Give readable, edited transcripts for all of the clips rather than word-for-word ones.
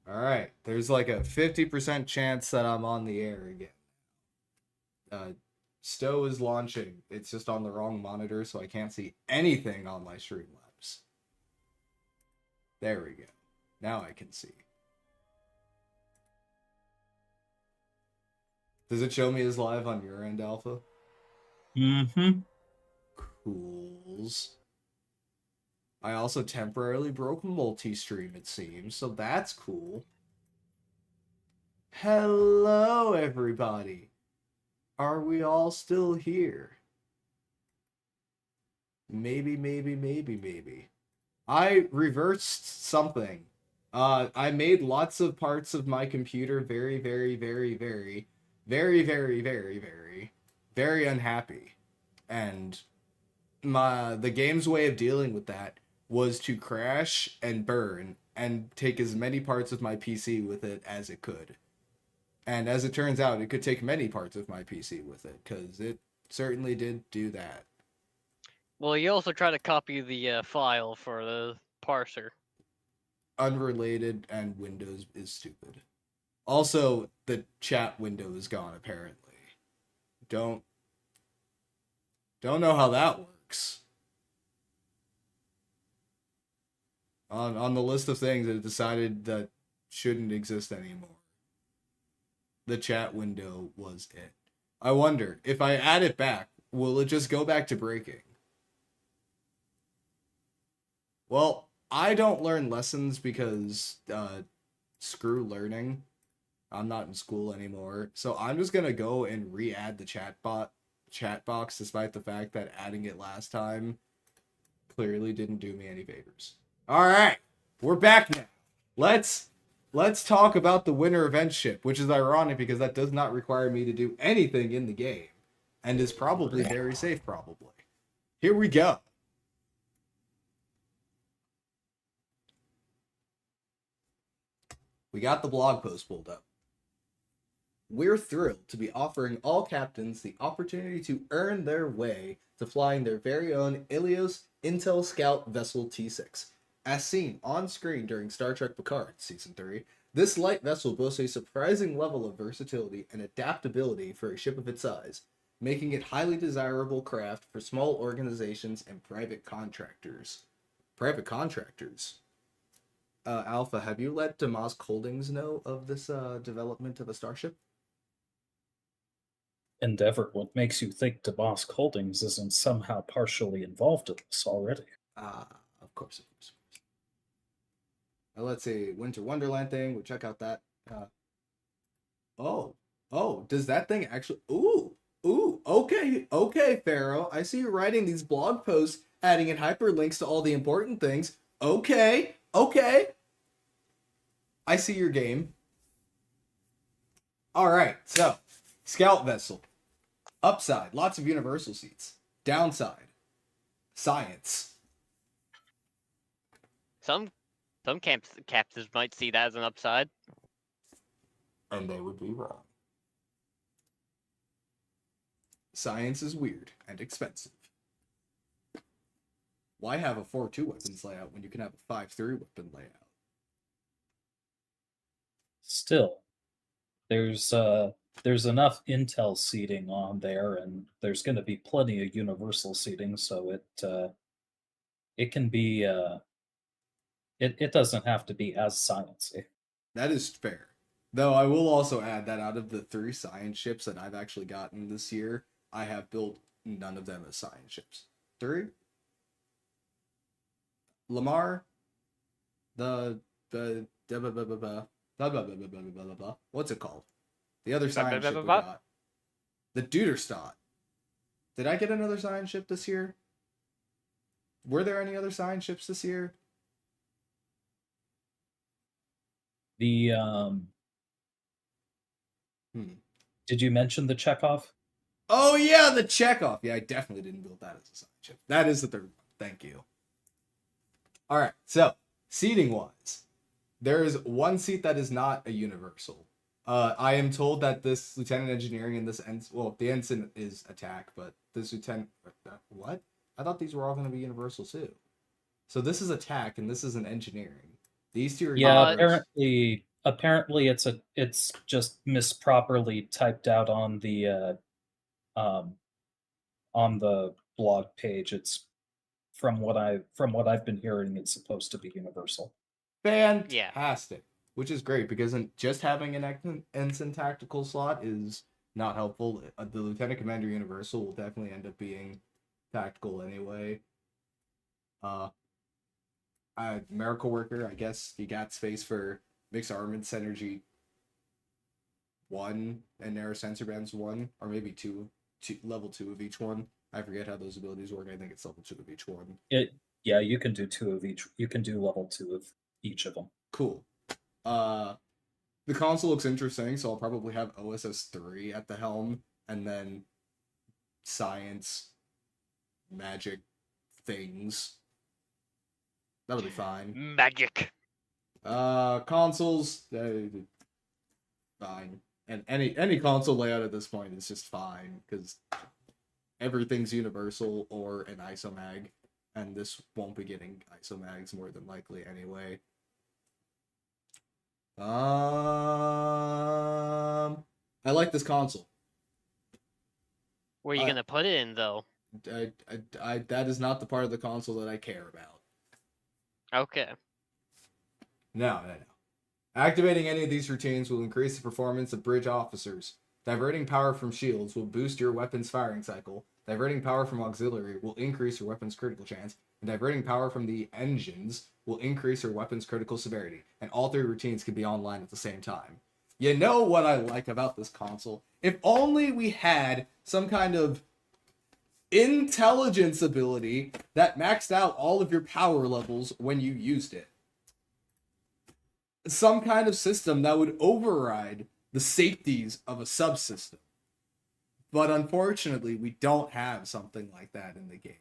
All right. There's like a 50% chance that I'm on the air again. Uh, STO is launching. It's just on the wrong monitor, so I can't see anything on my Streamlabs. There we go. Now I can see. Does it show me as live on your end, Alpha? Mm-hmm. Cools. I also temporarily broke multi-stream, it seems, so that's cool. Hello, everybody. Are we all still here? Maybe. I reversed something. I made lots of parts of my computer very unhappy. And the game's way of dealing with that was to crash and burn and take as many parts of my PC with it as it could. And as it turns out, it could take many parts of my PC with it, because it certainly did do that. Well, you also try to copy the file for the parser. Unrelated, and Windows is stupid. Also, the chat window is gone, apparently. Don't know how that works. On the list of things that it decided that shouldn't exist anymore, the chat window was it. I wonder, if I add it back, will it just go back to breaking? Well, I don't learn lessons because screw learning. I'm not in school anymore. So I'm just gonna go and re-add the chat box, despite the fact that adding it last time clearly didn't do me any favors. Alright, we're back now. Let's talk about the winter event ship, which is ironic because that does not require me to do anything in the game. And is probably very safe, probably. Here we go. We got the blog post pulled up. We're thrilled to be offering all captains the opportunity to earn their way to flying their very own Ilios Intel Scout Vessel T6. As seen on screen during Star Trek Picard Season 3, this light vessel boasts a surprising level of versatility and adaptability for a ship of its size, making it highly desirable craft for small organizations and private contractors. Private contractors? Alpha, have you let Damask Holdings know of this development of a starship? Endeavor, what makes you think Damask Holdings isn't somehow partially involved in this already? Of course. Let's see, Winter Wonderland thing. We'll check out that. Does that thing actually? Okay, Pharaoh. I see you writing these blog posts, adding in hyperlinks to all the important things. Okay. I see your game. All right, so Scout Vessel. Upside, lots of universal seats. Downside, science. Some captains might see that as an upside. And they would be wrong. Science is weird and expensive. Why have a 4-2 weapons layout when you can have a 5-3 weapon layout? Still, there's enough Intel seating on there, and there's going to be plenty of universal seating, so it can be it doesn't have to be as sciencey. That is fair. Though I will also add that out of the 3 science ships that I've actually gotten this year, I have built none of them as science ships. 3? Lamar, what's it called? The other science ship we got. The Duderstadt. Did I get another science ship this year? Were there any other science ships this year? The Did you mention the Chekhov? Oh yeah, the Chekhov. Yeah, I definitely didn't build that as a science ship. That is the third one. Thank you. All right, so seating wise, there is one seat that is not a universal. I am told that this lieutenant engineering and this the ensign is attack, but this lieutenant what? I thought these were all going to be universal too. So this is attack and this is an engineering. These two are Yeah, universal. apparently it's just misproperly typed out um, on the blog page. It's from what I've been hearing, it's supposed to be universal. Yeah. Fantastic. Which is great because just having an ensign tactical slot is not helpful. The Lieutenant Commander Universal will definitely end up being tactical anyway. Miracle Worker, I guess you got space for Mixed Armaments Synergy 1 and Narrow Sensor Bands 1, or maybe level 2 of each one. I forget how those abilities work. I think it's level 2 of each one. Yeah, you can do 2 of each. You can do level 2 of each of them. Cool. The console looks interesting, so I'll probably have OSS 3 at the helm, and then science, magic, things. That'll be fine. Magic. Consoles, fine. And any console layout at this point is just fine, because everything's universal or an isomag, and this won't be getting isomags more than likely anyway. I like this console. Where are you gonna put it in though? That is not the part of the console that I care about. Okay. No. Activating any of these routines will increase the performance of bridge officers. Diverting power from shields will boost your weapon's firing cycle. Diverting power from auxiliary will increase your weapon's critical chance. And diverting power from the engines will increase your weapon's critical severity. And all 3 routines can be online at the same time. You know what I like about this console? If only we had some kind of intelligence ability that maxed out all of your power levels when you used it. Some kind of system that would override the safeties of a subsystem. But unfortunately, we don't have something like that in the game.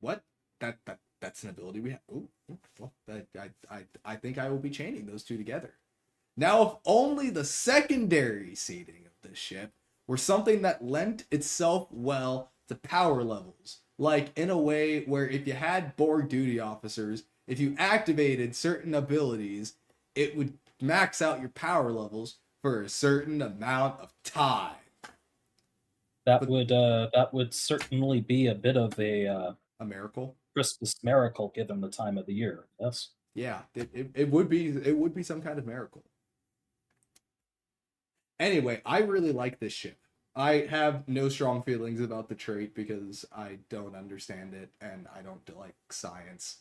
What? That's an ability we have. Ooh, well, I think I will be chaining those 2 together. Now, if only the secondary seating of this ship were something that lent itself well to power levels, like in a way where if you had Borg duty officers, if you activated certain abilities, it would max out your power levels for a certain amount of time. That would certainly be a bit of a miracle. Christmas miracle given the time of the year. Yes. Yeah, it would be some kind of miracle. Anyway, I really like this ship. I have no strong feelings about the trait because I don't understand it and I don't like science.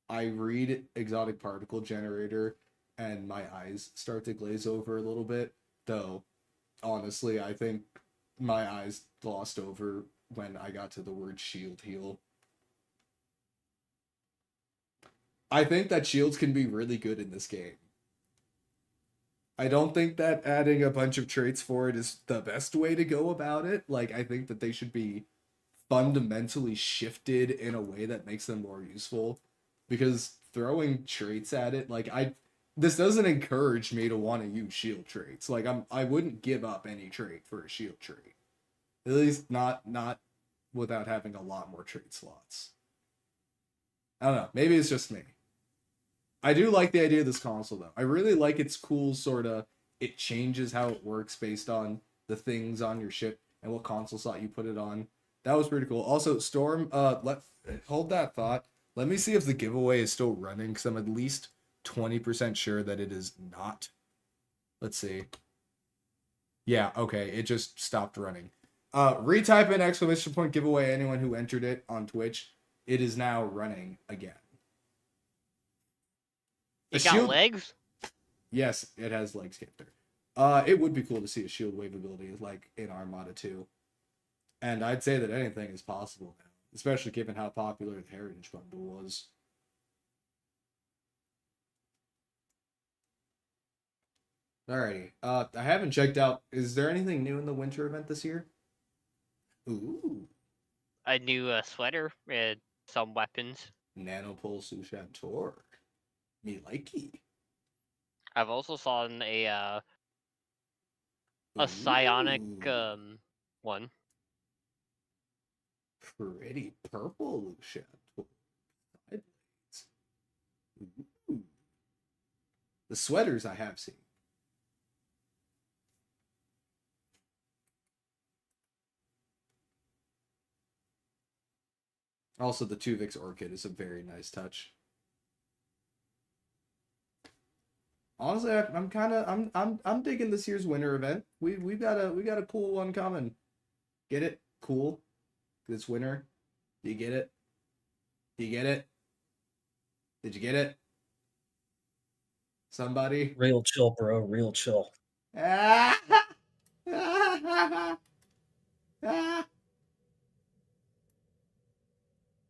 I read exotic particle generator and my eyes start to glaze over a little bit, though honestly I think my eyes glossed over when I got to the word shield heal. I think that shields can be really good in this game. I don't think that adding a bunch of traits for it is the best way to go about it. Like, I think that they should be fundamentally shifted in a way that makes them more useful. Because throwing traits at it, like, this doesn't encourage me to want to use shield traits. Like, I wouldn't give up any trait for a shield trait. At least not without having a lot more trait slots. I don't know. Maybe it's just me. I do like the idea of this console, though. I really like its cool sort of, it changes how it works based on the things on your ship and what console slot you put it on. That was pretty cool. Also, Storm, hold that thought. Let me see if the giveaway is still running, because I'm at least 20% sure that it is not. Let's see. Yeah, okay, it just stopped running. Retype in exclamation point giveaway anyone who entered it on Twitch. It is now running again. It got legs? Yes, it has legs, Captor. It would be cool to see a shield wave ability like in Armada 2. And I'd say that anything is possible now, especially given how popular the Heritage Bundle was. Alrighty. I haven't checked out. Is there anything new in the winter event this year? Ooh. A new sweater and some weapons. Nanopulse Ushantor. Me likey. I've also saw a psionic one. Pretty purple Ushantor. Ooh. The sweaters I have seen. Also, the Tuvix Orchid is a very nice touch. Honestly, I'm digging this year's winter event. We got a cool one coming. Get it? Cool. This winter. Do you get it? Do you get it? Did you get it? Somebody? Real chill, bro. Real chill. Ah! Ah! Ah!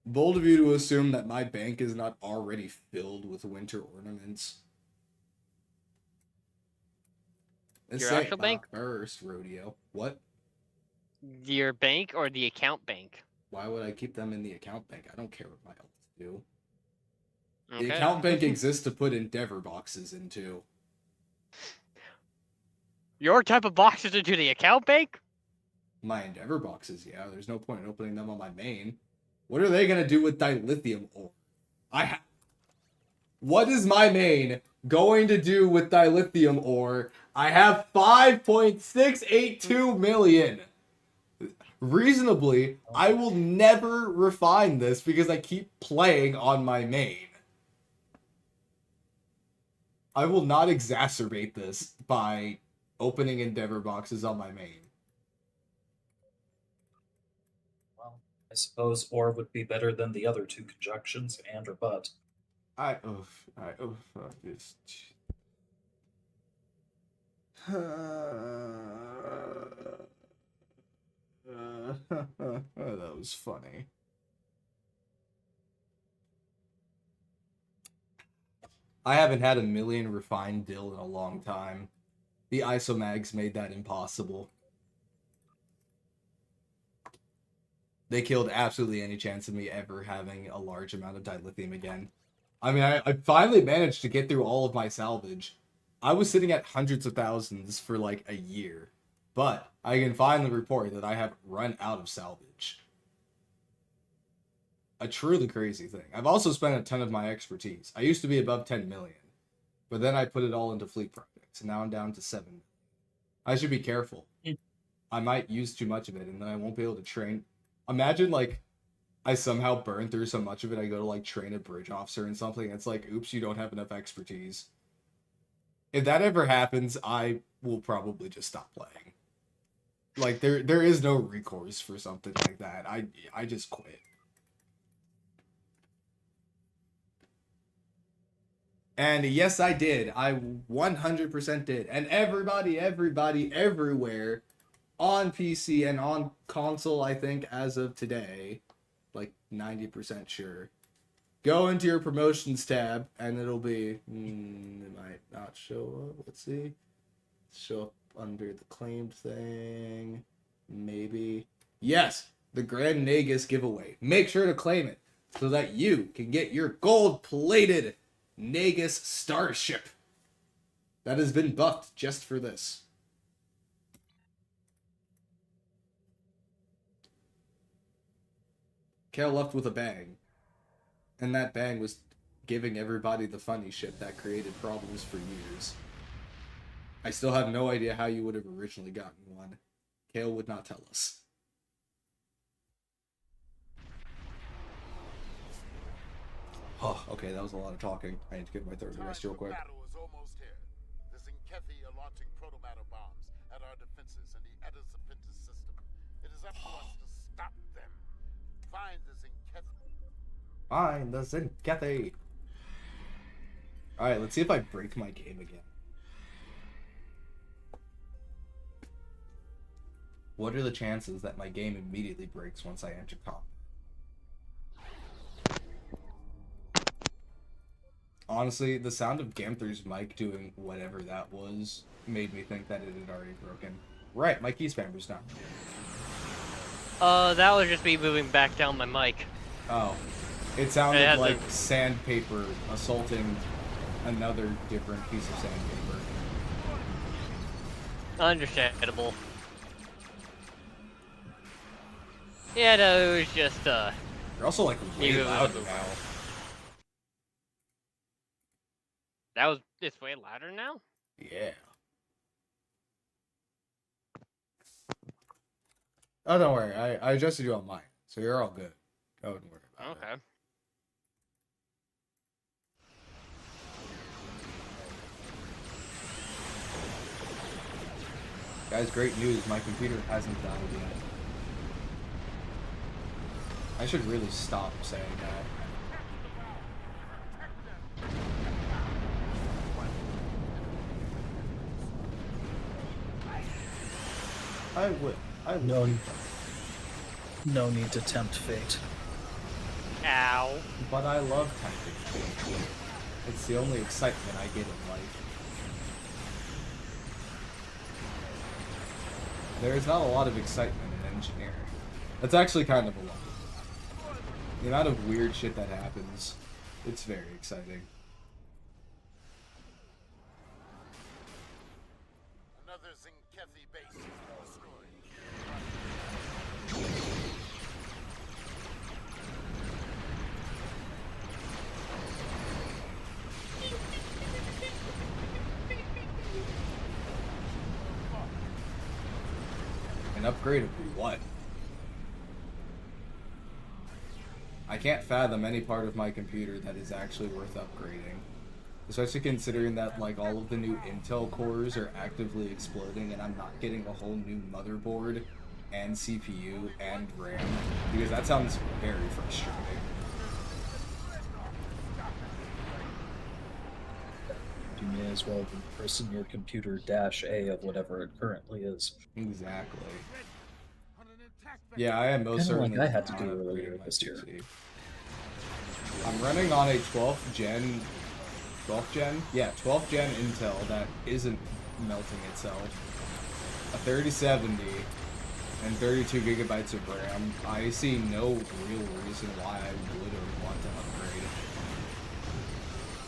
Bold of you to assume that my bank is not already filled with winter ornaments. This Your ain't actual my bank? first rodeo. What? Your bank or the account bank? Why would I keep them in the account bank? I don't care what my elves do. Okay. The account bank exists to put endeavor boxes into. Your type of boxes into the account bank? My endeavor boxes, yeah. There's no point in opening them on my main. What are they gonna do with dilithium ore? What is my main going to do with dilithium ore? I have 5.682 million. Reasonably, I will never refine this because I keep playing on my main. I will not exacerbate this by opening endeavor boxes on my main. Well, I suppose or would be better than the other two conjunctions, and or but. This. That was funny. I haven't had a million refined dill in a long time. The isomags made that impossible. They killed absolutely any chance of me ever having a large amount of dilithium again. I mean, I finally managed to get through all of my salvage. I was sitting at hundreds of thousands for like a year. But I can finally report that I have run out of salvage. A truly crazy thing. I've also spent a ton of my expertise. I used to be above 10 million. But then I put it all into fleet projects. And now I'm down to 7. I should be careful. I might use too much of it and then I won't be able to train. Imagine like I somehow burn through so much of it I go to like train a bridge officer and something. It's like, oops, you don't have enough expertise. If that ever happens, I will probably just stop playing. Like there is no recourse for something like that. I just quit. And yes, I did. I 100% did. And everybody everywhere on PC and on console, I think as of today, like 90% sure. Go into your promotions tab and it'll be it might not show up. Let's see. Show up under the claimed thing. Maybe. Yes, the Grand Nagus giveaway. Make sure to claim it so that you can get your gold-plated Nagus starship that has been buffed just for this. Kale left with a bang. And that bang was giving everybody the funny shit that created problems for years. I still have no idea how you would have originally gotten one. Kale would not tell us. Oh, okay, that was a lot of talking. I need to get my third rest real quick. Battle is almost here. The Zinkethi are launching protomatter bombs at our defenses in the Edisapintis system. It is up to us to stop them. Find the Zinkethi. Find the Zinkethi. Alright, let's see if I break my game again. What are the chances that my game immediately breaks once I enter combat? Honestly, the sound of Gamther's mic doing whatever that was made me think that it had already broken. Right, my key spammer's done. That was just me moving back down my mic. Oh. It sounded like to... sandpaper assaulting another different piece of sandpaper. Understandable. Yeah, no, it was just, You're also like way you louder move now. It's way louder now? Yeah. Oh, don't worry. I adjusted you on mine, so you're all good. Don't worry about it. Okay. Guys, great news. My computer hasn't died yet. I should really stop saying that. I will. I will. No need to tempt fate. Ow. But I love tempting fate. It's the only excitement I get in life. There's not a lot of excitement in engineering. That's actually kind of a lot. The amount of weird shit that happens, it's very exciting. Another Zinkethi base has been destroyed. An upgrade of what? I can't fathom any part of my computer that is actually worth upgrading. Especially considering that like all of the new Intel cores are actively exploding and I'm not getting a whole new motherboard and CPU and RAM. Because that sounds very frustrating. You may as well christen your computer -A of whatever it currently is. Exactly. Yeah, I am most Kinda like certainly I had to not do upgrading earlier my this year. PC. I'm running on a 12th gen. 12th gen? Yeah, 12th gen Intel that isn't melting itself. A 3070 and 32 gigabytes of RAM. I see no real reason why I would or want to upgrade.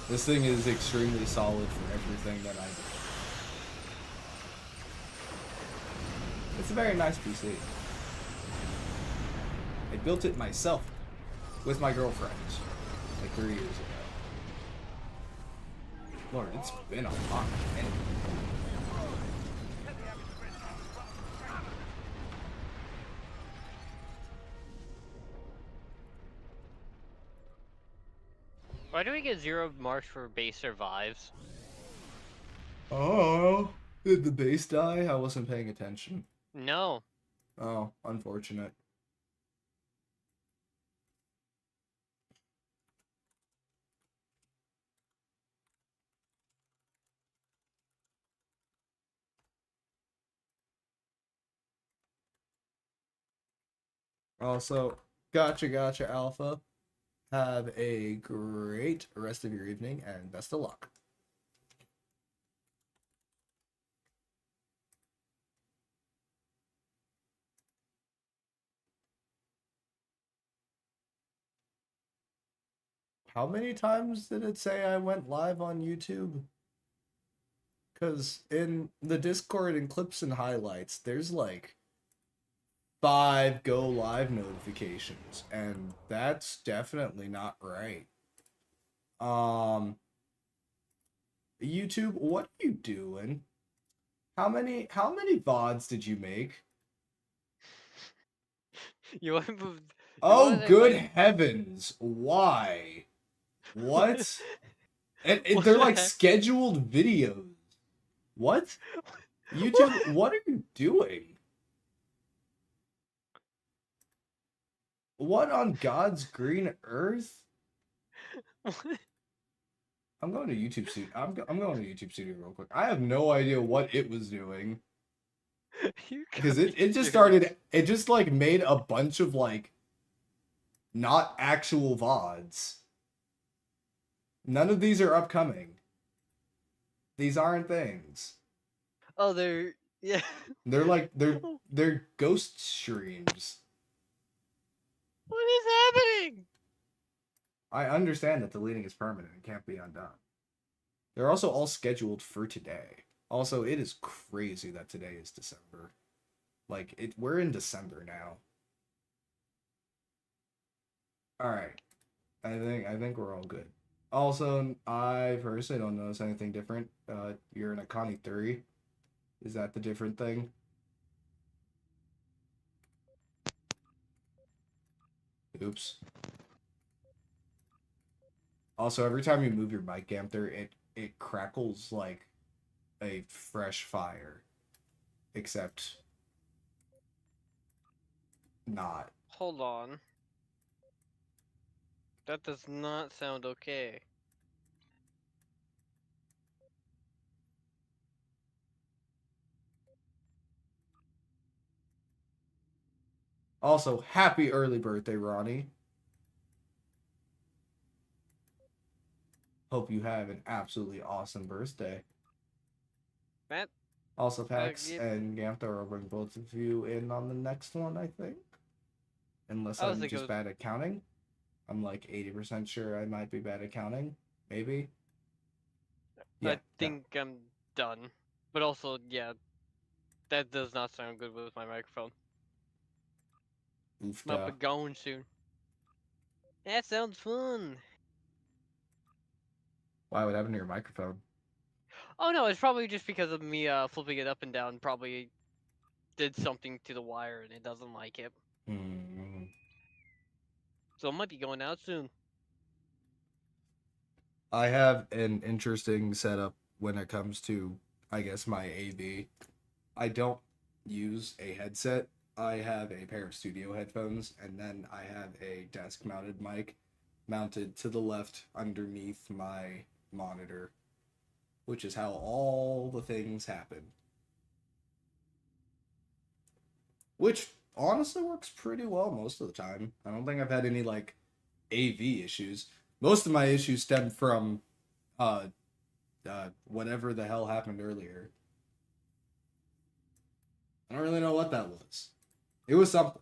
This thing is extremely solid for everything that I do. It's a very nice PC. I built it myself with my girlfriend like 3 years ago. Lord, it's been a hot minute. Why do we get 0 marks for base survives? Oh, did the base die? I wasn't paying attention. No. Oh, unfortunate. Also, gotcha, Alpha. Have a great rest of your evening and best of luck. How many times did it say I went live on YouTube? Because in the Discord and clips and highlights, there's like 5 go live notifications, and that's definitely not right. YouTube, what are you doing? How many VODs did you make? You want to... Oh, good heavens. Why? What? What They're the like heck? scheduled videos. What? YouTube, what are you doing? What on God's green earth? I'm going to YouTube Studio. I'm going to YouTube Studio real quick. I have no idea what it was doing. Because it just started, it just like made a bunch of like not actual VODs. None of these are upcoming. These aren't things. Oh, they're... Yeah. They're like, they're ghost streams. What is happening? I understand that deleting is permanent and can't be undone. They're also all scheduled for today. Also, it is crazy that today is December. Like, we're in December now. Alright. I think we're all good. Also, I personally don't notice anything different. You're in a Connie 3. Is that the different thing? Oops. Also, every time you move your mic, Gamther, it crackles like a fresh fire. Except not. Hold on. That does not sound okay. Also, happy early birthday, Ronnie. Hope you have an absolutely awesome birthday. Matt, Also, Pax yeah, and Gamtha will bring both of you in on the next one, I think. Unless I was I'm thinking just it was- bad at counting. I'm like 80% sure I might be bad at counting. Maybe. Yeah, I think I'm done. But also, yeah, that does not sound good with my microphone. no. Might Oofta. be going soon. That sounds fun. Why would happen to your microphone? Oh no, it's probably just because of me flipping it up and down. Probably did something to the wire and it doesn't like it. Hmm. So it might be going out soon. I have an interesting setup when it comes to, I guess, my AV. I don't use a headset. I have a pair of studio headphones, and then I have a desk mounted mic mounted to the left underneath my monitor, which is how all the things happen. Which honestly works pretty well most of the time. I don't think I've had any like AV issues. Most of my issues stem from whatever the hell happened earlier. I don't really know what that was. It was something.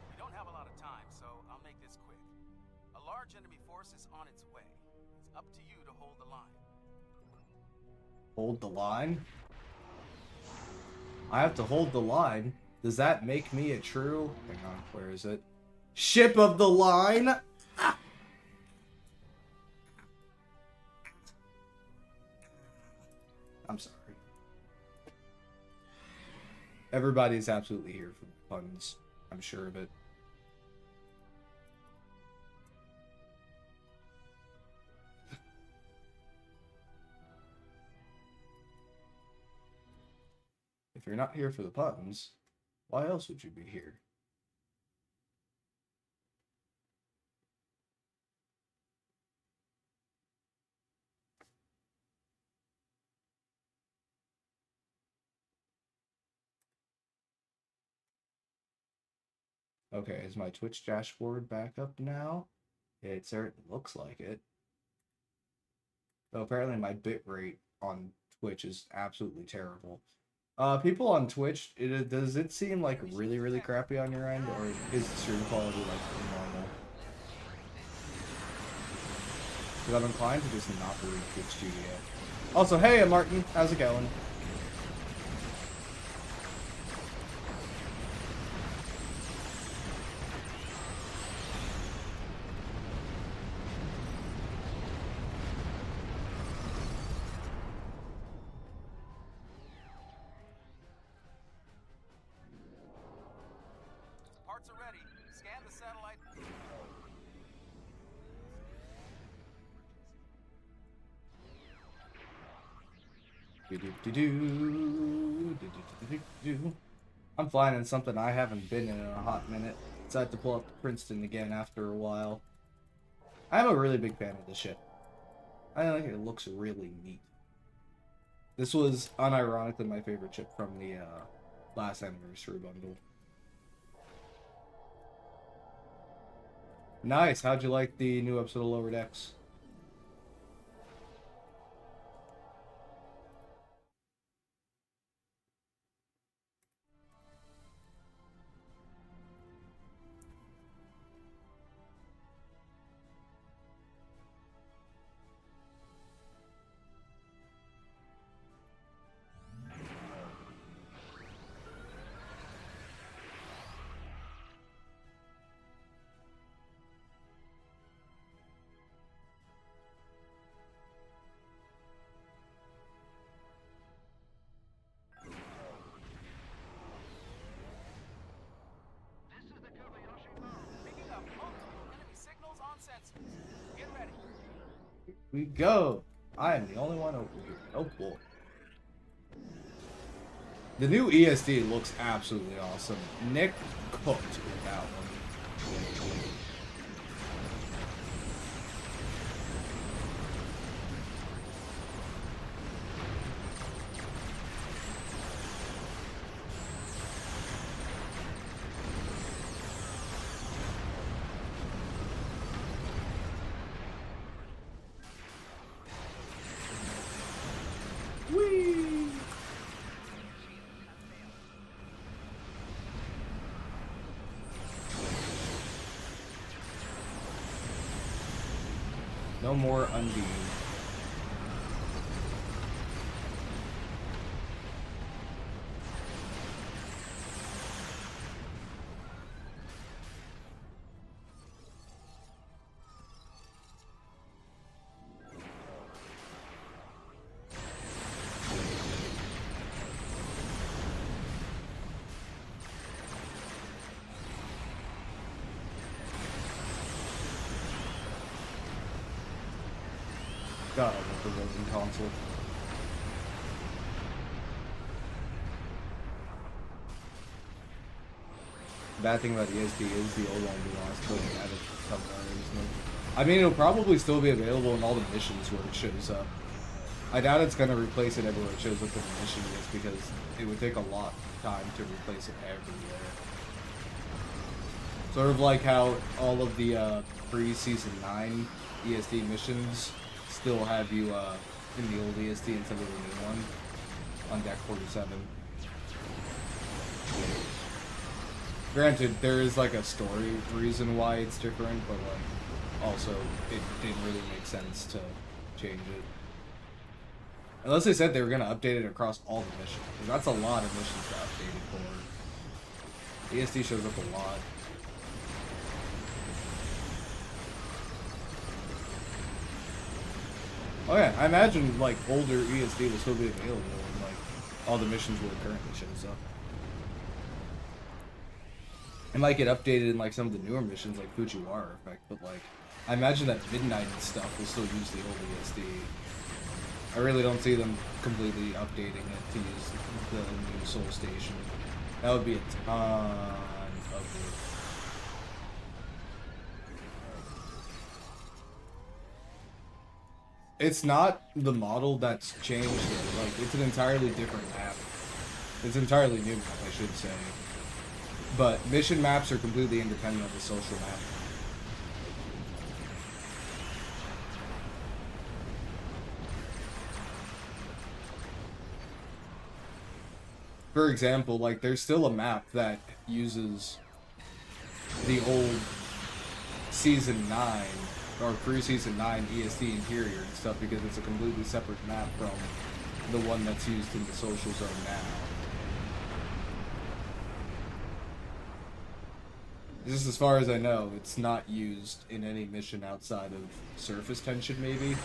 We don't have a lot of time, so I'll make this quick. A large enemy force is on its way. It's up to you to hold the line. Hold the line? I have to hold the line? Does that make me a true... Hang on, where is it? Ship of the line? Ah! I'm sorry. Everybody's absolutely here for the puns. I'm sure of it. If you're not here for the puns, why else would you be here? Okay, is my Twitch dashboard back up now? It certainly looks like it. Though apparently my bitrate on Twitch is absolutely terrible. People on Twitch, does it seem like really, really crappy on your end, or is the stream quality like normal? Because I'm inclined to just not believe Twitch Studio. Also, hey, Martin, how's it going? Parts are ready. Scan the satellite. I'm flying in something I haven't been in a hot minute. Decided to pull up to Princeton again after a while. I'm a really big fan of this ship. I think it looks really neat. This was unironically my favorite ship from the last anniversary bundle. Nice. How'd you like the new episode of Lower Decks? we go. I am the only one over here. Oh boy. The new ESD looks absolutely awesome. Nick cooked with that one. Whee! No more Undine. God, I love the Rosen console. Bad thing about ESD is the old one belongs to the added recently. I mean, it'll probably still be available in all the missions where it shows up. I doubt it's gonna replace it everywhere it shows up in the mission just because it would take a lot of time to replace it everywhere. Sort of like how all of the pre-season 9 ESD missions still have you in the old ESD instead of the new one on deck 47. Granted, there is like a story reason why it's different, but like also it didn't really make sense to change it. Unless they said they were gonna update it across all the missions, 'cause that's a lot of missions to update it for. ESD shows up a lot. Oh yeah, I imagine like older ESD will still be available in like all the missions where it currently shows up. It might get updated in like some of the newer missions like Fujiwara effect, but like I imagine that Midnight and stuff will still use the old ESD. I really don't see them completely updating it to use the new Soul Station. That would be a ton of work. It's not the model that's changed though. Like, it's an entirely different map. It's an entirely new map, I should say. But mission maps are completely independent of the social map. For example, like, there's still a map that uses the old Season 9 or pre-Season 9 ESD interior and stuff because it's a completely separate map from the one that's used in the social zone now. Just as far as I know, it's not used in any mission outside of surface tension, maybe.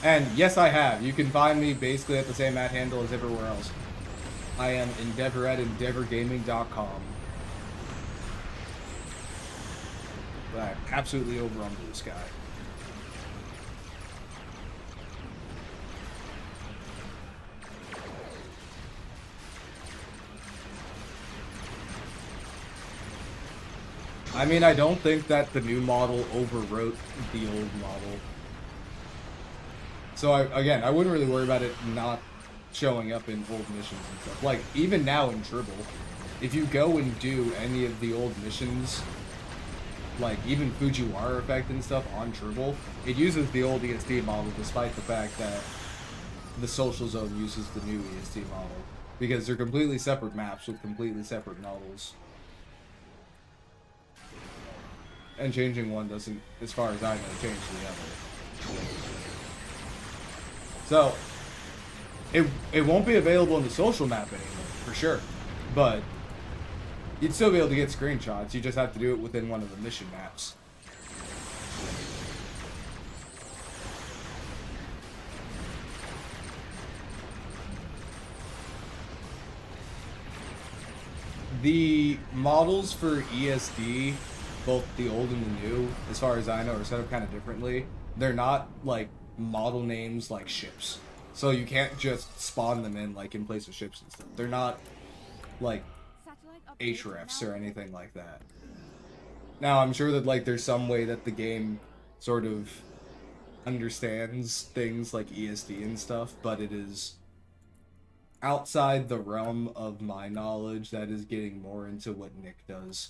And yes, I have. You can find me basically at the same @ handle as everywhere else. I am Endeavor at EndeavorGaming.com. But I'm absolutely over on Blue Sky. I mean, I don't think that the new model overwrote the old model. So, I wouldn't really worry about it not showing up in old missions and stuff. Like, even now in Tribble, if you go and do any of the old missions, like even Fujiwara effect and stuff on Tribble, it uses the old ESD model despite the fact that the social zone uses the new ESD model. Because they're completely separate maps with completely separate models. And changing one doesn't, as far as I know, change the other. So, it won't be available in the social map anymore, for sure. But you'd still be able to get screenshots, you just have to do it within one of the mission maps. The models for ESD both the old and the new, as far as I know, are set up kind of differently. They're not like model names like ships, so you can't just spawn them in like in place of ships and stuff. They're not like HREFs or anything like that. Now, I'm sure that like there's some way that the game sort of understands things like ESD and stuff, but it is outside the realm of my knowledge. That is getting more into what Nick does.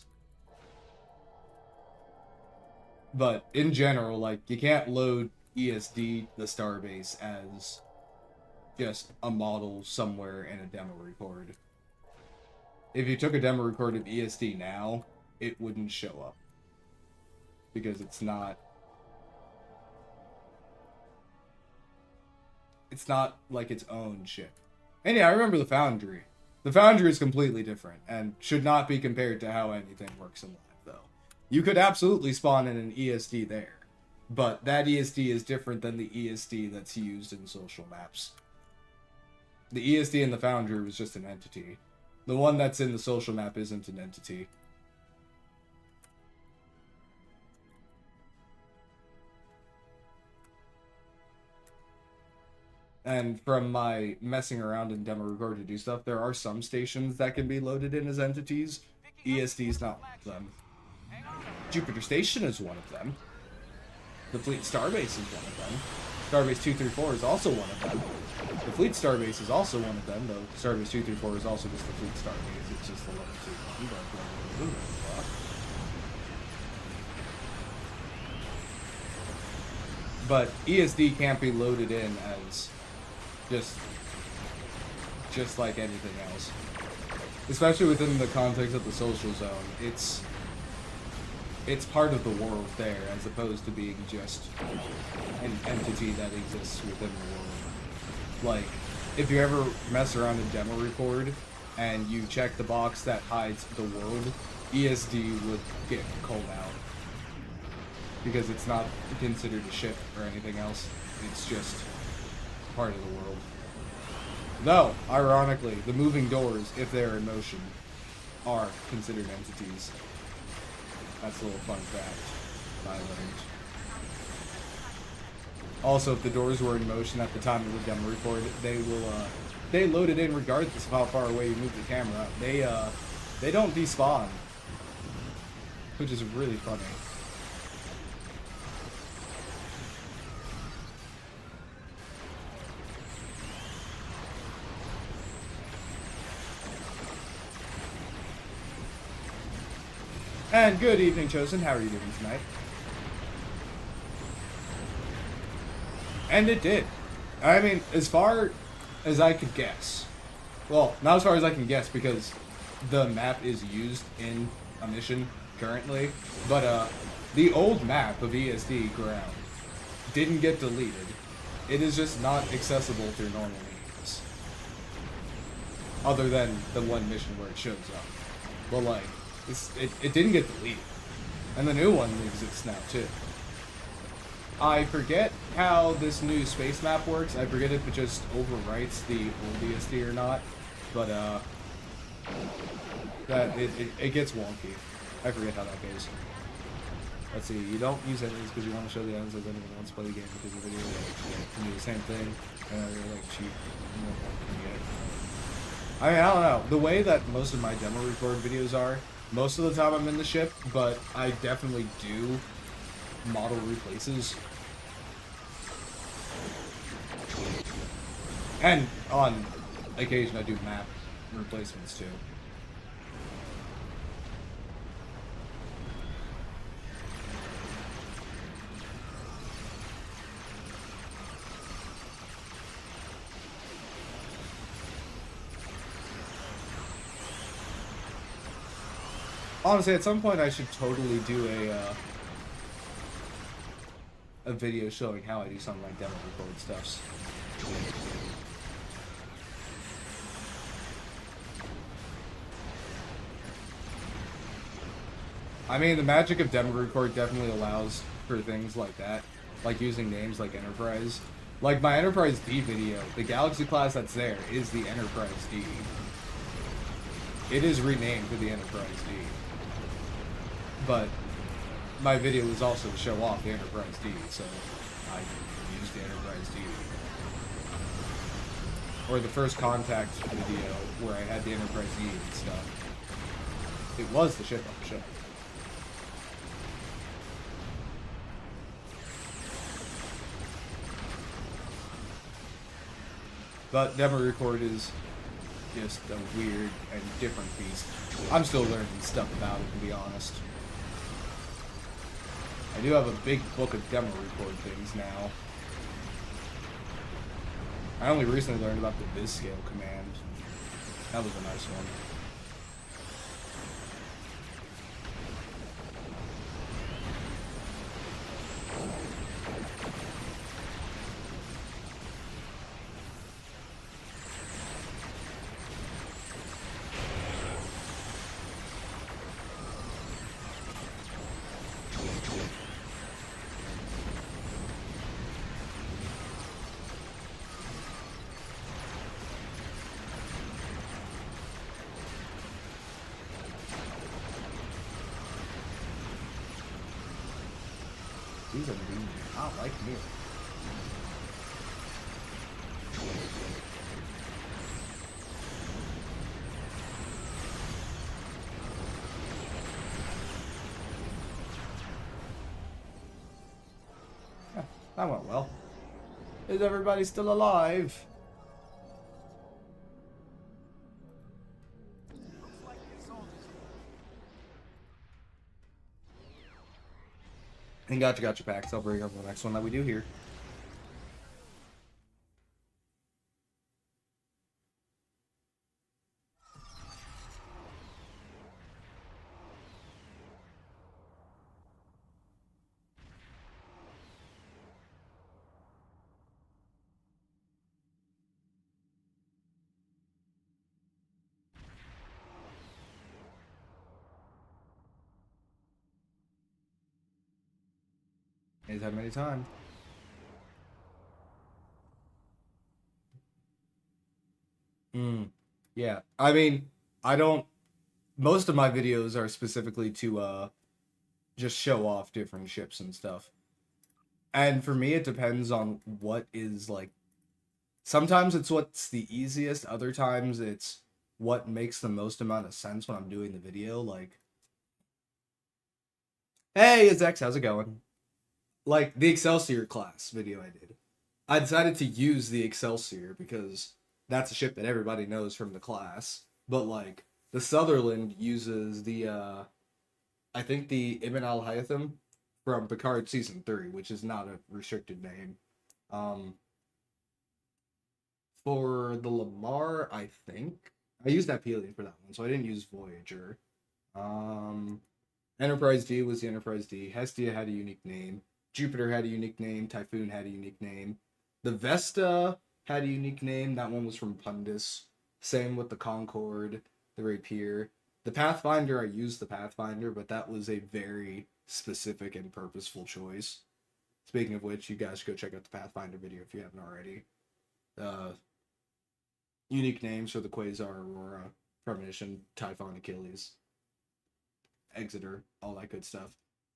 But in general, like, you can't load ESD, the Starbase, as just a model somewhere in a demo record. If you took a demo record of ESD now, it wouldn't show up. Because it's not like its own ship. And yeah, I remember the Foundry. The Foundry is completely different and should not be compared to how anything works in life, though. You could absolutely spawn in an ESD there, but that ESD is different than the ESD that's used in social maps. The ESD in the Foundry was just an entity. The one that's in the social map isn't an entity. And from my messing around in demo record to do stuff, there are some stations that can be loaded in as entities. ESD is not one of them. Jupiter Station is one of them. The Fleet Starbase is one of them. Starbase 234 is also one of them. The Fleet Starbase is also one of them, though Starbase 234 is also just the Fleet Starbase. It's just the level 2 one. But ESD can't be loaded in as just like anything else. Especially within the context of the social zone. It's part of the world there, as opposed to being just an entity that exists within the world. Like, if you ever mess around in demo record and you check the box that hides the world, ESD would get called out. Because it's not considered a ship or anything else. It's just part of the world. Though, ironically, the moving doors, if they're in motion, are considered entities. That's a little fun fact that I learned. Also, if the doors were in motion at the time of the demo record, they load it in regardless of how far away you move the camera. They don't despawn, which is really funny. And good evening, Chosen. How are you doing tonight? And it did. I mean, as far as I could guess. Well, not as far as I can guess, because the map is used in a mission currently. But the old map of ESD Ground didn't get deleted. It is just not accessible through normal means. Other than the one mission where it shows up. Well, like, it didn't get deleted. And the new one exists now, too. I forget how this new space map works. I forget if it just overwrites the old ESD or not. But, it gets wonky. I forget how that goes. Let's see, you don't use enemies because you want to show the enemies as anyone wants to play the game because the video can do the same thing. And they're like cheap. I mean, I don't know. The way that most of my demo record videos are, most of the time I'm in the ship, but I definitely do model replaces. And on occasion I do map replacements too. Honestly, at some point I should totally do a video showing how I do something like demo record stuffs. I mean, the magic of demo record definitely allows for things like that, like using names like Enterprise. Like my Enterprise D video, the Galaxy class that's there is the Enterprise D. It is renamed to the Enterprise D. But my video was also to show off the Enterprise D, so I used the Enterprise D. Or the first contact video where I had the Enterprise D and stuff. It was the ship on the show. But demo record is just a weird and different beast. I'm still learning stuff about it, to be honest. I do have a big book of demo record things now. I only recently learned about the viz scale command. That was a nice one. These are mean. I don't like me. Yeah, that went well. Is everybody still alive? Looks like your soldiers. And gotcha packs. I'll bring up the next one that we do here. Anytime, anytime. Yeah. I mean, I don't... Most of my videos are specifically to, just show off different ships and stuff. And for me, it depends on what is, like... Sometimes it's what's the easiest. Other times it's what makes the most amount of sense when I'm doing the video. Like... Hey, it's X. How's it going? Like, the Excelsior class video I did. I decided to use the Excelsior because that's a ship that everybody knows from the class. But, like, the Sutherland uses the, I think the Ibn al-Haytham from Picard Season 3, which is not a restricted name. For the Lamar, I think, I used Aphelion for that one, so I didn't use Voyager. Enterprise D was the Enterprise D. Hestia had a unique name. Jupiter had a unique name. Typhoon had a unique name. The Vesta had a unique name. That one was from Pundus. Same with the Concorde, the Rapier. The Pathfinder, I used the Pathfinder, but that was a very specific and purposeful choice. Speaking of which, you guys should go check out the Pathfinder video if you haven't already. Unique names for the Quasar, Aurora, Premonition, Typhon, Achilles, Exeter, all that good stuff.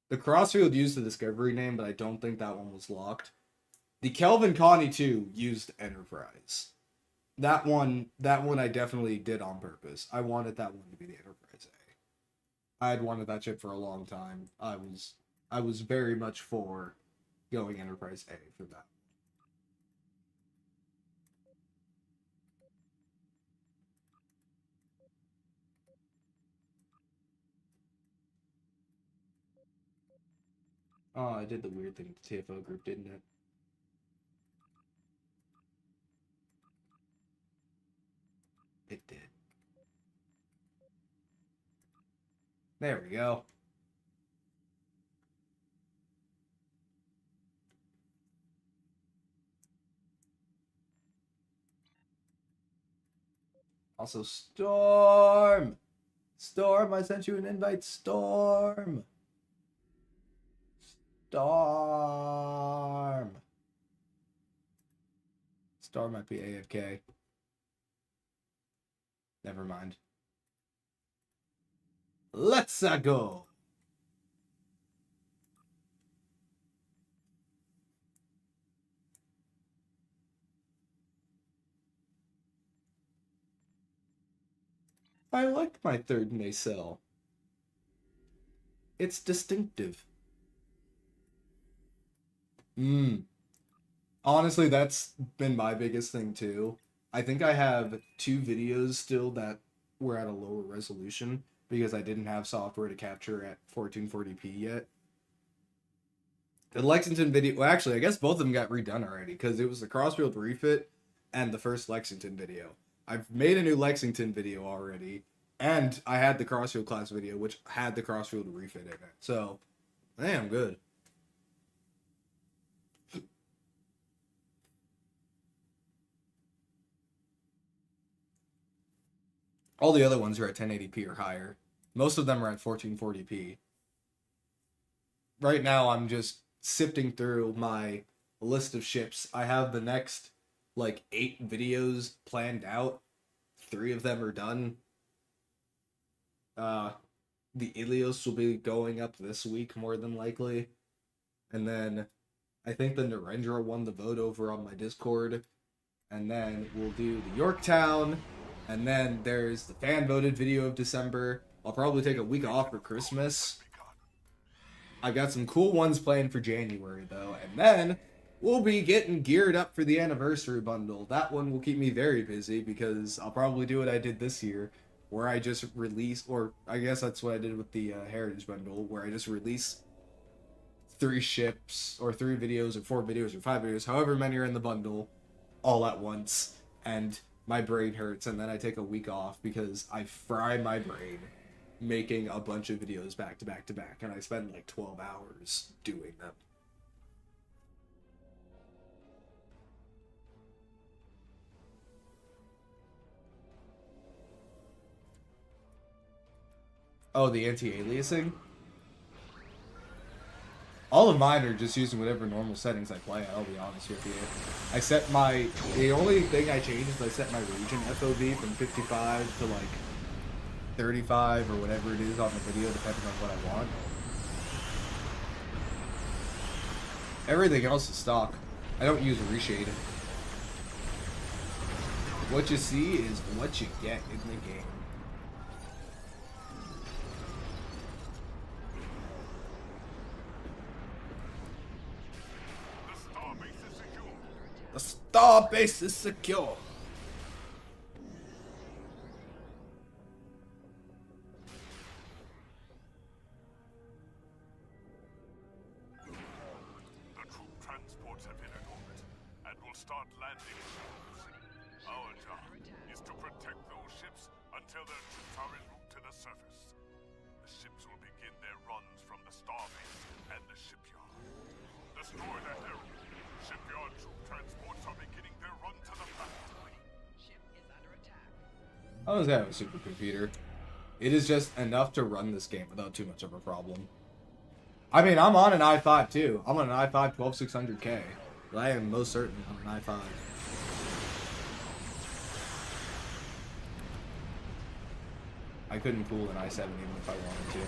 The Crossfield used the Discovery name, but I don't think that one was locked. The Kelvin Connie 2 used Enterprise. That one I definitely did on purpose. I wanted that one to be the Enterprise A. I had wanted that ship for a long time. I was very much for going Enterprise A for that. Oh, I did the weird thing with the TFO group, didn't it? It did. There we go. Also, Storm! Storm, I sent you an invite, Storm! Storm! Storm might be AFK. Never mind. Let's go! I like my third nacelle. It's distinctive. Honestly, that's been my biggest thing too. I think I have 2 videos still that were at a lower resolution because I didn't have software to capture at 1440p yet. The Lexington video, well, actually, I guess both of them got redone already because it was the Crossfield refit and the first Lexington video. I've made a new Lexington video already, and I had the Crossfield class video, which had the Crossfield refit in it. So, damn good. All the other ones are at 1080p or higher. Most of them are at 1440p. Right now, I'm just sifting through my list of ships. I have the next, like, 8 videos planned out. 3 of them are done. The Ilios will be going up this week, more than likely. And then, I think the Narendra won the vote over on my Discord. And then we'll do the Yorktown. And then there's the fan-voted video of December. I'll probably take a week off for Christmas. I've got some cool ones planned for January, though. And then we'll be getting geared up for the anniversary bundle. That one will keep me very busy because I'll probably do what I did this year, where I just release, or I guess that's what I did with the Heritage bundle, where I just release 3 ships, or 3 videos, or 4 videos, or 5 videos, however many are in the bundle, all at once. And my brain hurts, and then I take a week off because I fry my brain making a bunch of videos back to back to back, and I spend like 12 hours doing them. Oh, the anti-aliasing? All of mine are just using whatever normal settings I play at, I'll be honest with you. I set my... The only thing I changed is I set my region FOV from 55 to like 35 or whatever it is on the video, depending on what I want. Everything else is stock. I don't use reshade. What you see is what you get in the game. The star base is secure. The troop transports have been in orbit and will start landing soon. Our job is to protect those ships until their troops are en route to the surface. The ships will begin their runs from the starbase and the shipyard. Destroy that area. Shipyard troop transports are beginning their run to the planet. Ship is under attack. I was gonna have a supercomputer. It is just enough to run this game without too much of a problem. I mean, I'm on an i5 too. I'm on an i5 12600K. But I am most certainly on an i5. I couldn't pull an i7 even if I wanted to.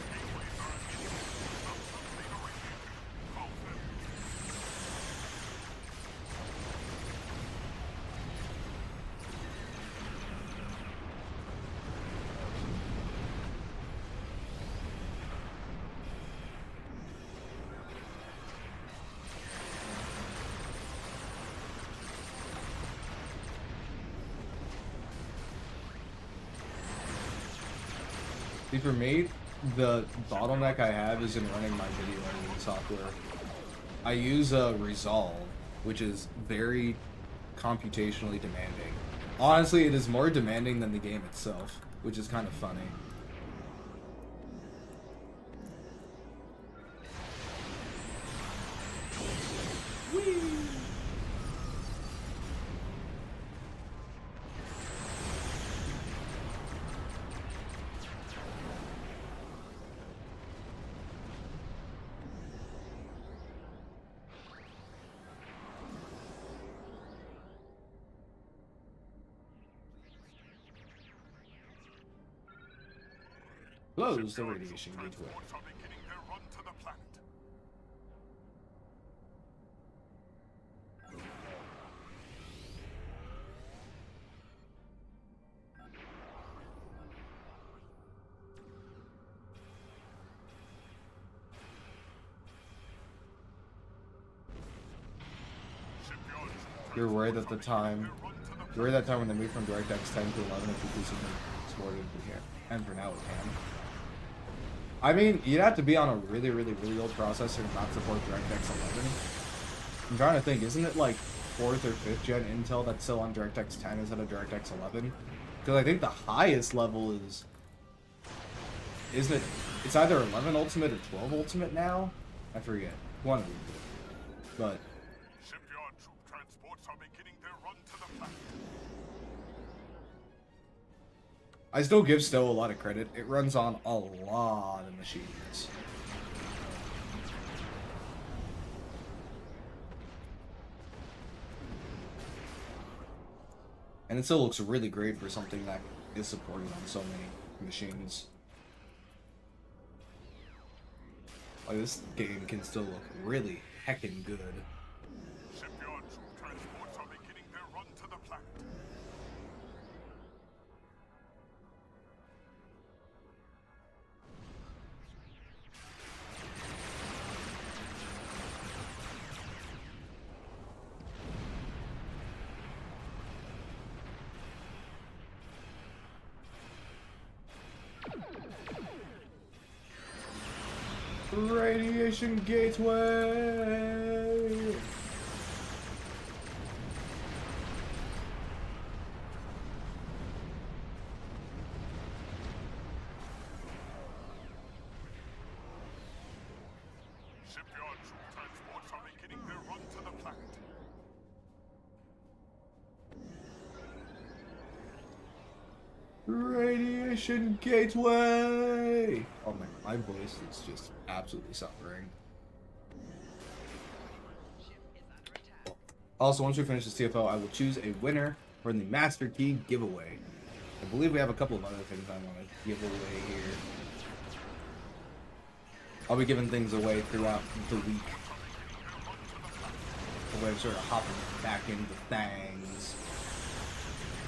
See, for me, the bottleneck I have is in running my video editing software. I use Resolve, which is very computationally demanding. Honestly, it is more demanding than the game itself, which is kind of funny. Close the radiation gateway. Transports are beginning their run to the planet. You're worried at the time. You're worried that time when they moved from DirectX 10 to 11 if conclusively supported here. And for now it can. I mean, you'd have to be on a really, really, really old processor to not support DirectX 11. I'm trying to think, isn't it like 4th or 5th gen Intel that's still on DirectX 10 instead of DirectX 11? Because I think the highest level is... Isn't it... It's either 11 Ultimate or 12 Ultimate now? I forget. One of them. But... Shipyard troop transports are beginning their run to the planet. I still give STO a lot of credit. It runs on a lot of machines. And it still looks really great for something that is supported on so many machines. Like, this game can still look really heckin' good. Shipyard troop transports are beginning their run to the planet. Radiation Gateway! Shipyard troop transports are beginning their run to the planet. Radiation Gateway! Oh man, my voice is just absolutely suffering. Ship is under attack. Also, once we finish the CFO, I will choose a winner for the Master Key giveaway. I believe we have a couple of other things I want to give away here. I'll be giving things away throughout the week. The way I'm sort of hopping back into things.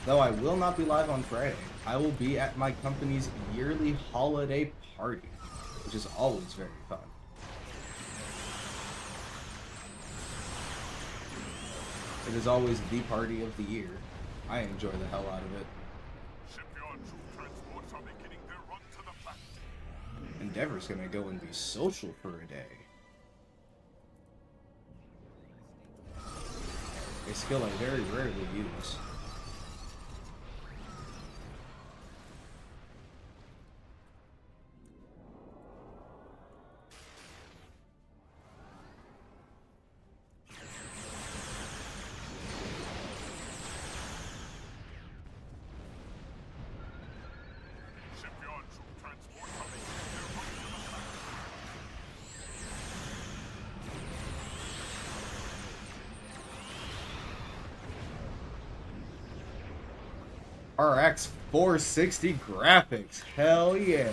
Though I will not be live on Friday. I will be at my company's yearly holiday party, which is always very fun. It is always the party of the year. I enjoy the hell out of it. Shipyard troop transports are beginning their run to the planet. Endeavor's gonna go and be social for a day. A skill I very rarely use. Shipyard troop transports are beginning their run to the planet. RX 460 graphics. Hell yeah.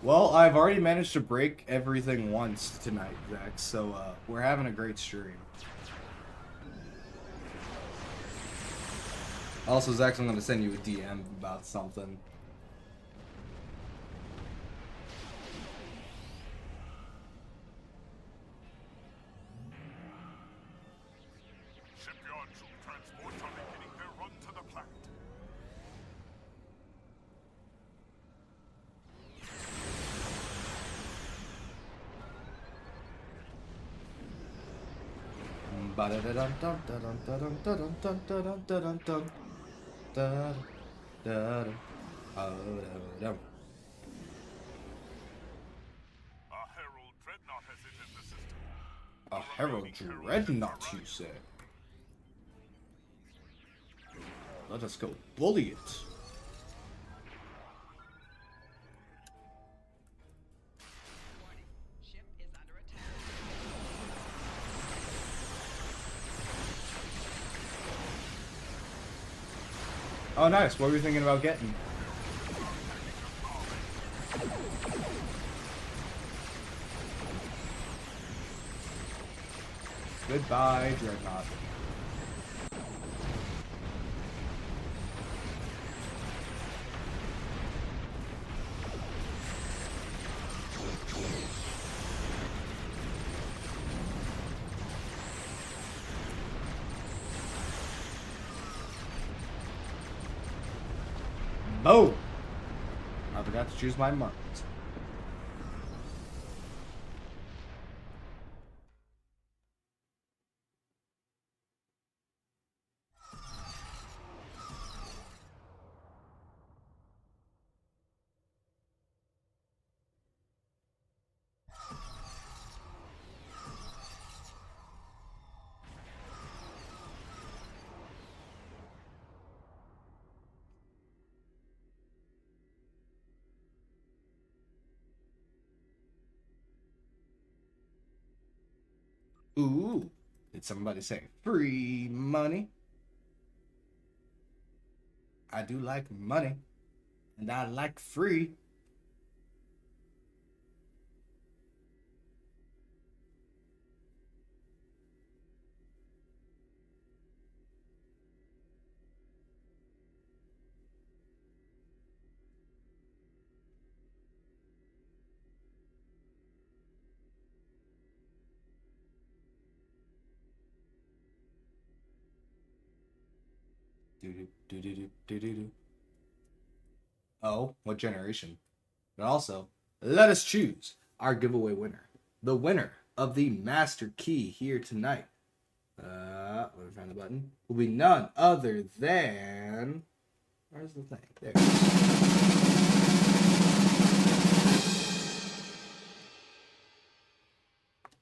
Well, I've already managed to break everything once tonight, Zach, so we're having a great stream. Also, Zach, I'm going to send you a DM about something. Shipyard troop transports are beginning their run to the planet. A Herald Dreadnought has entered the system. A Herald Dreadnought, you say? Let us go bully it. Warning. Ship is under attack. Oh, nice. What were you thinking about getting? Goodbye, Dreadnought. Boom! I forgot to choose my marks. Ooh, did somebody say free money? I do like money, and I like free. Do. Oh, what generation? And also, let us choose our giveaway winner. The winner of the Master Key here tonight. Let me find the button. Will be none other than. Where's the thing? There.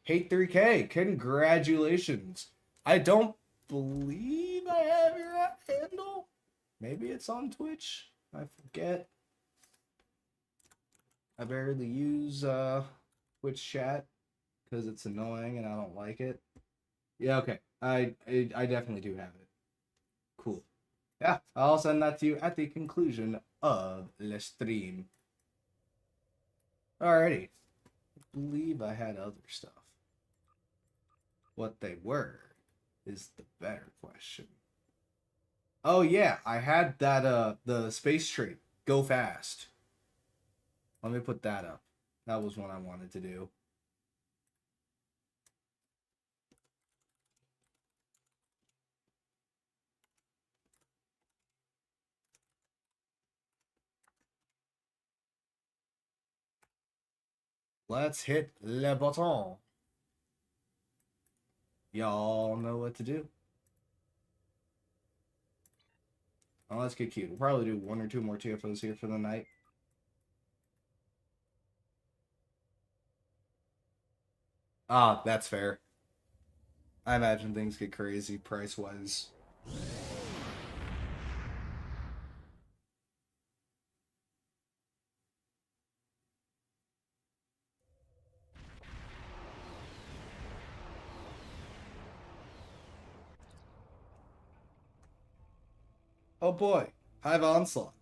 Hate 3K, congratulations. I don't believe I have your handle. Maybe it's on Twitch. I forget. I barely use Twitch chat because it's annoying and I don't like it. Yeah, okay. I definitely do have it. Cool. Yeah, I'll send that to you at the conclusion of the stream. Alrighty. I believe I had other stuff. What they were is the better question. Oh yeah, I had that the space trait. Go fast. Let me put that up. That was what I wanted to do. Let's hit le button. Y'all know what to do. Oh, let's get cute. We'll probably do 1 or 2 more TFOs here for the night. Ah, that's fair. I imagine things get crazy price-wise. Oh boy, Hive Onslaught.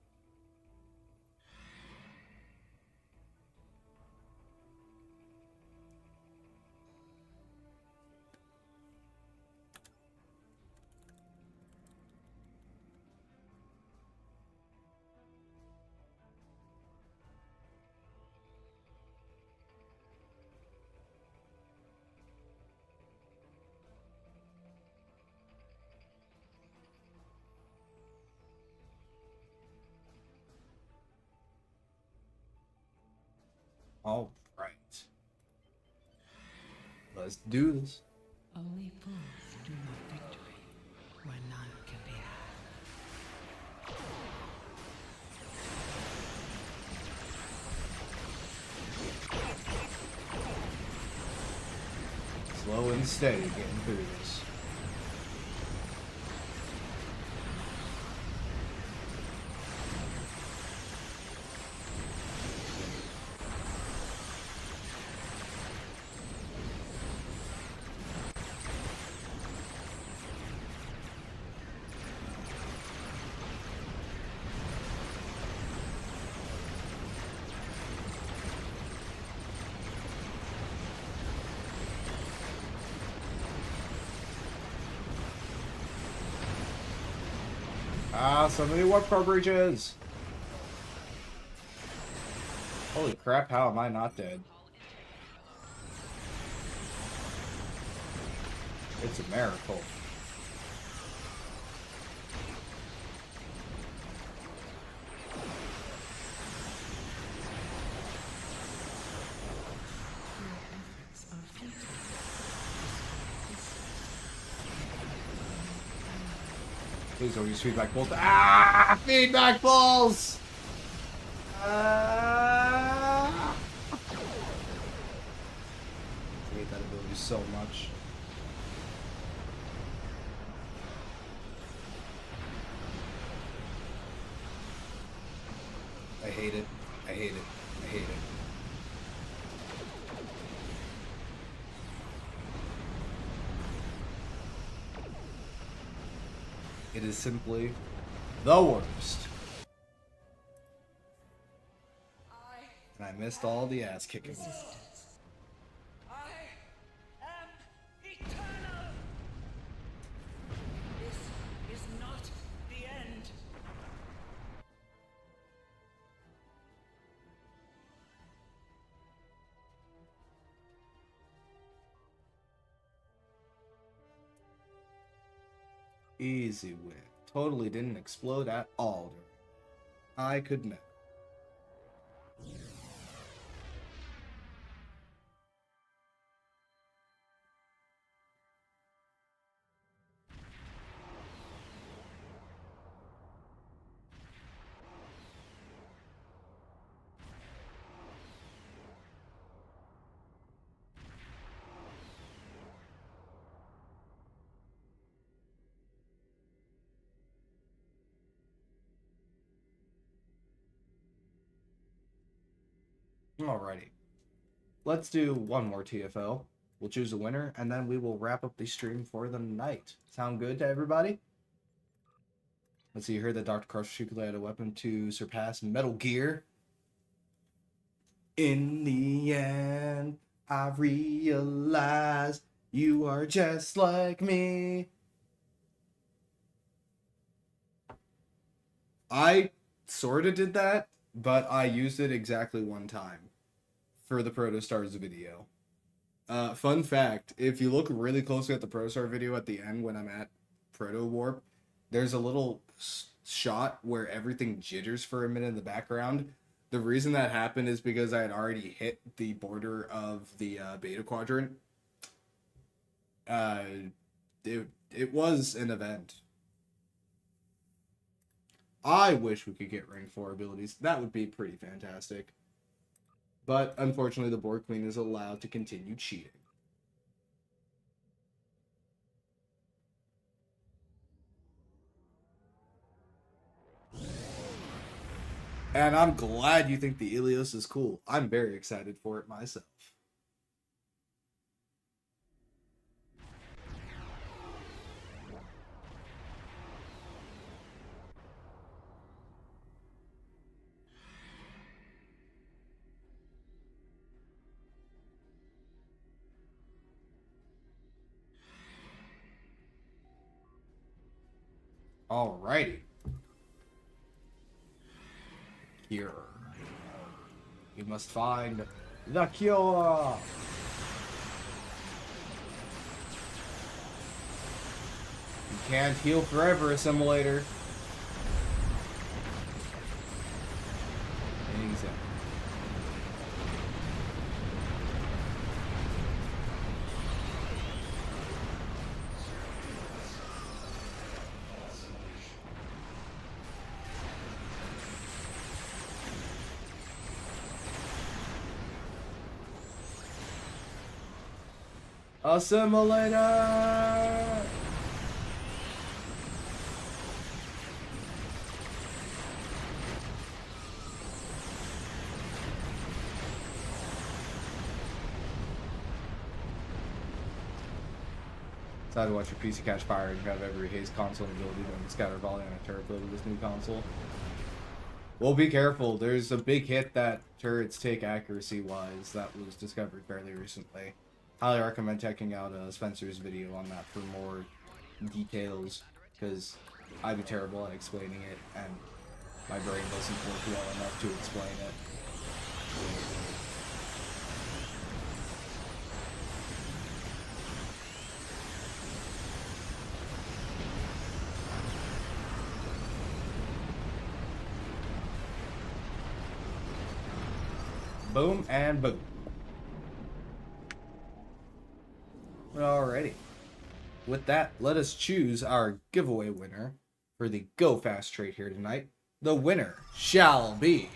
All right. Let's do this. Only fools dream of victory where none can be had. Slow and steady getting through this. Ah, so many warp core breaches! Holy crap, how am I not dead? It's a miracle. Please don't use feedback balls. Ah! Feedback balls! Ah! I hate that ability so much. I hate it. I hate it. I hate it. It is simply the worst. And I missed all the ass kicking. I am eternal. This is not the end. Easy win. Totally didn't explode at all. I could never. Alrighty. Let's do one more TFO. We'll choose a winner, and then we will wrap up the stream for the night. Sound good to everybody? Let's see, you heard that Dr. Crush had a weapon to surpass Metal Gear. In the end, I realized you are just like me. I sort of did that, but I used it exactly one time for the Protostars video. Fun fact, if you look really closely at the Protostar video at the end when I'm at Proto Warp, there's a little shot where everything jitters for a minute in the background. The reason that happened is because I had already hit the border of the beta quadrant. It was an event. I wish we could get rank 4 abilities. That would be pretty fantastic. But unfortunately, the Borg Queen is allowed to continue cheating. And I'm glad you think the Ilios is cool. I'm very excited for it myself. Alrighty. Cure. You must find the cure. You can't heal forever, Assimilator. Exactly. Assimilator! Decided to watch your PC catch fire and have every haste console ability to scatter volley on a turret build with this new console. Well, be careful. There's a big hit that turrets take accuracy-wise that was discovered fairly recently. Highly recommend checking out Spencer's video on that for more details, because I'd be terrible at explaining it, and my brain doesn't work well enough to explain it. Boom and boom. Alrighty. With that, let us choose our giveaway winner for the Go Fast trade here tonight. The winner shall be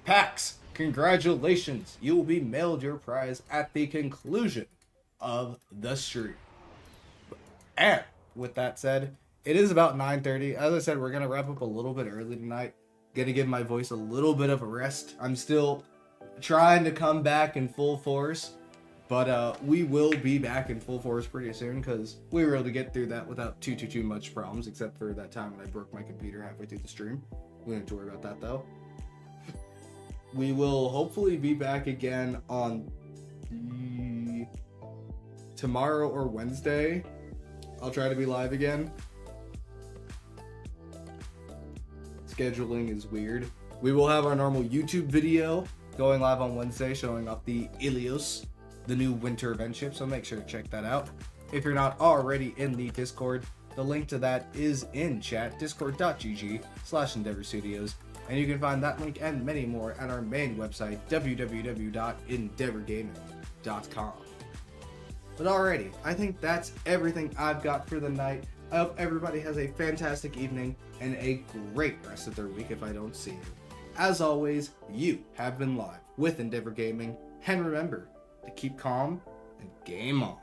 Pax. Congratulations, you will be mailed your prize at the conclusion of the stream. And with that said, it is about 9:30. As I said, we're gonna wrap up a little bit early tonight. Gonna give my voice a little bit of a rest. I'm still trying to come back in full force, but we will be back in full force pretty soon because we were able to get through that without too much problems, except for that time when I broke my computer halfway through the stream. We don't have to worry about that though. We will hopefully be back again on tomorrow or Wednesday. I'll try to be live again. Scheduling is weird. We will have our normal YouTube video going live on Wednesday showing off the Ilios, the new winter event ship, so make sure to check that out. If you're not already in the Discord, the link to that is in chat, discord.gg/Endeavor Studios, and you can find that link and many more at our main website, www.endeavorgaming.com. But alrighty, I think that's everything I've got for the night. I hope everybody has a fantastic evening and a great rest of their week if I don't see you. As always, you have been live with Endeavor Gaming, and remember to keep calm and game on.